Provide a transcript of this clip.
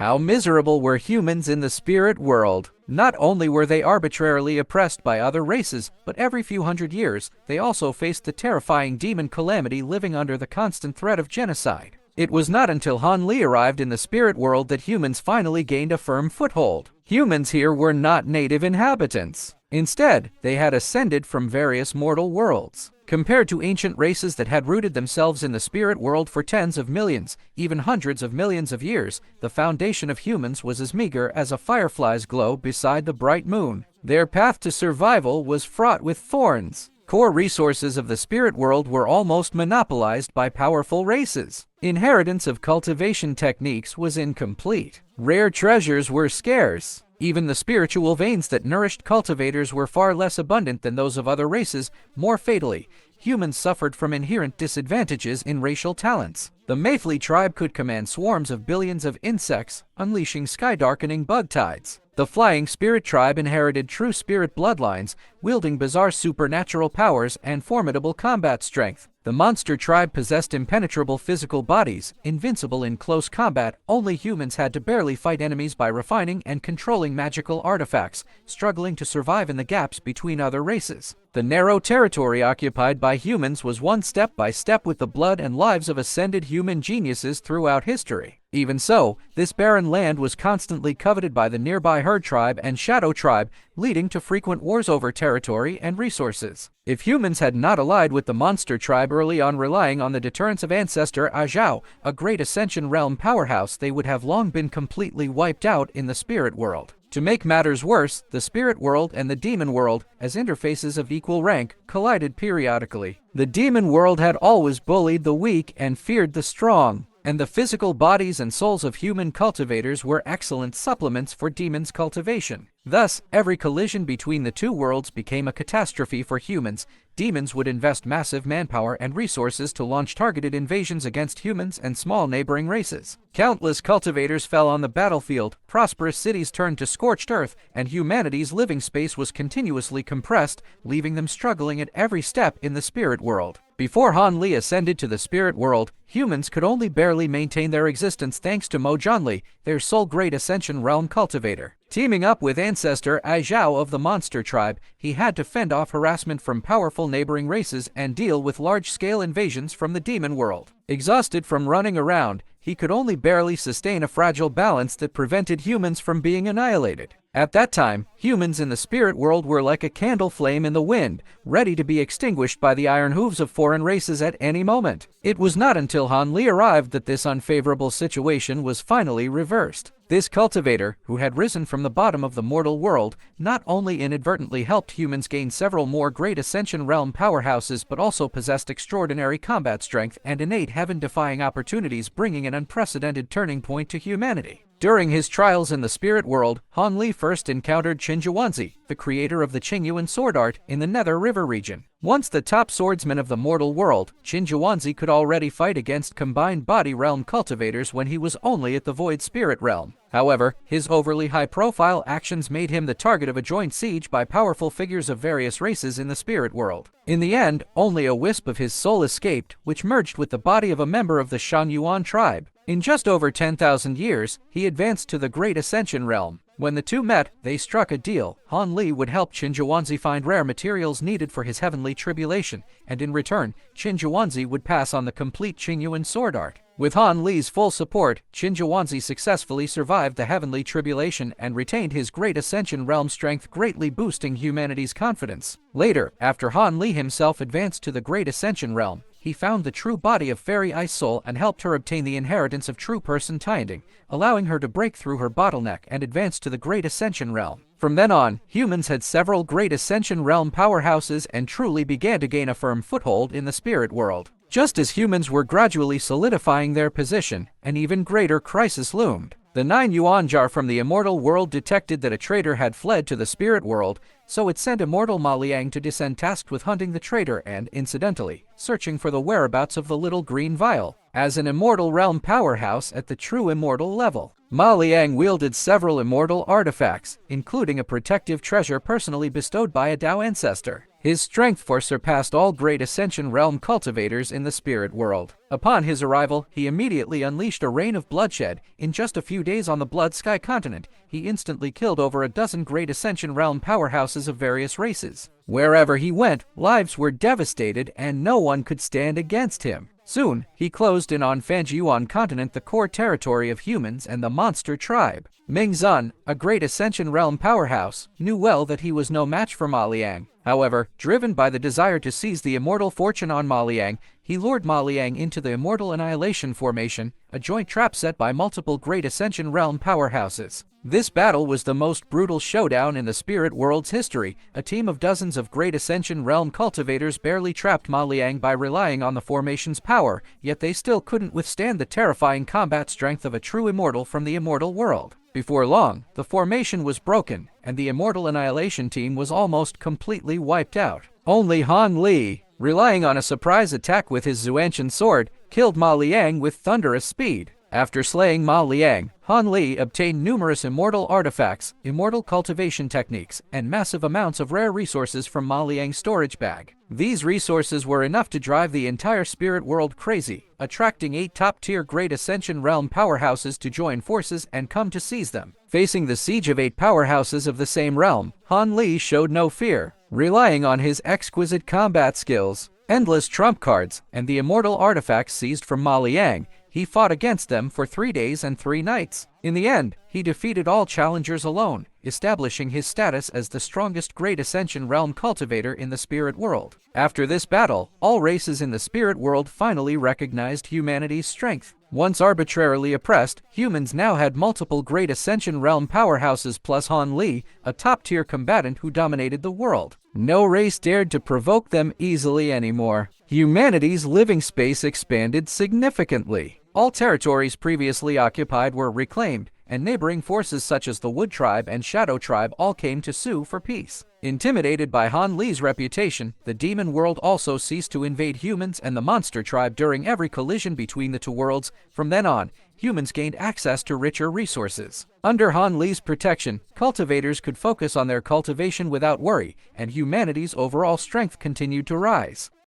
How miserable were humans in the spirit world? Not only were they arbitrarily oppressed by other races, but every few hundred years, they also faced the terrifying demon calamity, living under the constant threat of genocide. It was not until Han Li arrived in the spirit world that humans finally gained a firm foothold. Humans here were not native inhabitants. Instead, they had ascended from various mortal worlds. Compared to ancient races that had rooted themselves in the spirit world for tens of millions, even hundreds of millions of years, the foundation of humans was as meager as a firefly's glow beside the bright moon. Their path to survival was fraught with thorns. Core resources of the spirit world were almost monopolized by powerful races. Inheritance of cultivation techniques was incomplete. Rare treasures were scarce. Even the spiritual veins that nourished cultivators were far less abundant than those of other races. More fatally, humans suffered from inherent disadvantages in racial talents. The Mayfly tribe could command swarms of billions of insects, unleashing sky-darkening bug tides. The Flying Spirit tribe inherited true spirit bloodlines, wielding bizarre supernatural powers and formidable combat strength. The Monster tribe possessed impenetrable physical bodies, invincible in close combat. Only humans had to barely fight enemies by refining and controlling magical artifacts, struggling to survive in the gaps between other races. The narrow territory occupied by humans was won step by step with the blood and lives of ascended human geniuses throughout history. Even so, this barren land was constantly coveted by the nearby Herd tribe and Shadow tribe, leading to frequent wars over territory and resources. If humans had not allied with the Monster tribe early on, relying on the deterrence of ancestor Zhao, a great Ascension realm powerhouse, they would have long been completely wiped out in the spirit world. To make matters worse, the spirit world and the demon world, as interfaces of equal rank, collided periodically. The demon world had always bullied the weak and feared the strong, and the physical bodies and souls of human cultivators were excellent supplements for demons' cultivation. Thus, every collision between the two worlds became a catastrophe for humans. Demons would invest massive manpower and resources to launch targeted invasions against humans and small neighboring races. Countless cultivators fell on the battlefield, prosperous cities turned to scorched earth, and humanity's living space was continuously compressed, leaving them struggling at every step in the spirit world. Before Han Li ascended to the spirit world, humans could only barely maintain their existence thanks to Mo Zhanli, their sole great Ascension realm cultivator. Teaming up with ancestor Zhao of the Monster tribe, he had to fend off harassment from powerful neighboring races and deal with large-scale invasions from the demon world. Exhausted from running around, he could only barely sustain a fragile balance that prevented humans from being annihilated. At that time, humans in the spirit world were like a candle flame in the wind, ready to be extinguished by the iron hooves of foreign races at any moment. It was not until Han Li arrived that this unfavorable situation was finally reversed. This cultivator, who had risen from the bottom of the mortal world, not only inadvertently helped humans gain several more great Ascension realm powerhouses, but also possessed extraordinary combat strength and innate heaven-defying opportunities, bringing an unprecedented turning point to humanity. During his trials in the spirit world, Han Li first encountered Xianxia, the creator of the Qingyuan sword art, in the Nether River region. Once the top swordsman of the mortal world, Xianxia could already fight against combined body realm cultivators when he was only at the void spirit realm. However, his overly high-profile actions made him the target of a joint siege by powerful figures of various races in the spirit world. In the end, only a wisp of his soul escaped, which merged with the body of a member of the Shan tribe. In just over 10,000 years, he advanced to the Great Ascension realm. When the two met, they struck a deal. Han Li would help Xianxia find rare materials needed for his heavenly tribulation, and in return, Xianxia would pass on the complete Qingyuan sword art. With Han Li's full support, Xianxia successfully survived the heavenly tribulation and retained his great Ascension realm strength, greatly boosting humanity's confidence. Later, after Han Li himself advanced to the Great Ascension realm, he found the true body of Fairy Ice Soul and helped her obtain the inheritance of true person Tianding, allowing her to break through her bottleneck and advance to the Great Ascension realm. From then on, humans had several Great Ascension realm powerhouses and truly began to gain a firm foothold in the spirit world. Just as humans were gradually solidifying their position, an even greater crisis loomed. The 9-yuan jar from the immortal world detected that a traitor had fled to the spirit world, so it sent immortal Ma Liang to descend, tasked with hunting the traitor and, incidentally, searching for the whereabouts of the little green vial. As an immortal realm powerhouse at the true immortal level, Ma Liang wielded several immortal artifacts, including a protective treasure personally bestowed by a Dao ancestor. His strength far surpassed all great Ascension realm cultivators in the spirit world. Upon his arrival, he immediately unleashed a rain of bloodshed. In just a few days on the Blood Sky continent, he instantly killed over a dozen great Ascension realm powerhouses of various races. Wherever he went, lives were devastated and no one could stand against him. Soon, he closed in on Fanjiuan continent, the core territory of humans and the monster tribe. Mingzan, a great Ascension realm powerhouse, knew well that he was no match for Ma Liang. However, driven by the desire to seize the immortal fortune on Ma Liang, he lured Ma Liang into the Immortal Annihilation Formation, a joint trap set by multiple great Ascension realm powerhouses. This battle was the most brutal showdown in the spirit world's history. A team of dozens of great Ascension realm cultivators barely trapped Ma Liang by relying on the formation's power, yet they still couldn't withstand the terrifying combat strength of a true immortal from the immortal world. Before long, the formation was broken, and the Immortal Annihilation team was almost completely wiped out. Only Han Li, relying on a surprise attack with his Xianxia sword, killed Ma Liang with thunderous speed. After slaying Ma Liang, Han Li obtained numerous immortal artifacts, immortal cultivation techniques, and massive amounts of rare resources from Ma Liang's storage bag. These resources were enough to drive the entire spirit world crazy, attracting 8 top-tier great Ascension realm powerhouses to join forces and come to seize them. Facing the siege of 8 powerhouses of the same realm, Han Li showed no fear, relying on his exquisite combat skills, endless trump cards, and the immortal artifacts seized from Ma Liang. He fought against them for 3 days and 3 nights. In the end, he defeated all challengers alone, establishing his status as the strongest great Ascension realm cultivator in the spirit world. After this battle, all races in the spirit world finally recognized humanity's strength. Once arbitrarily oppressed, humans now had multiple great Ascension realm powerhouses plus Han Li, a top-tier combatant who dominated the world. No race dared to provoke them easily anymore. Humanity's living space expanded significantly. All territories previously occupied were reclaimed, and neighboring forces such as the Wood Tribe and Shadow Tribe all came to sue for peace. Intimidated by Han Li's reputation, the demon world also ceased to invade humans and the monster tribe during every collision between the 2 worlds. From then on, humans gained access to richer resources. Under Han Li's protection, cultivators could focus on their cultivation without worry, and humanity's overall strength continued to rise.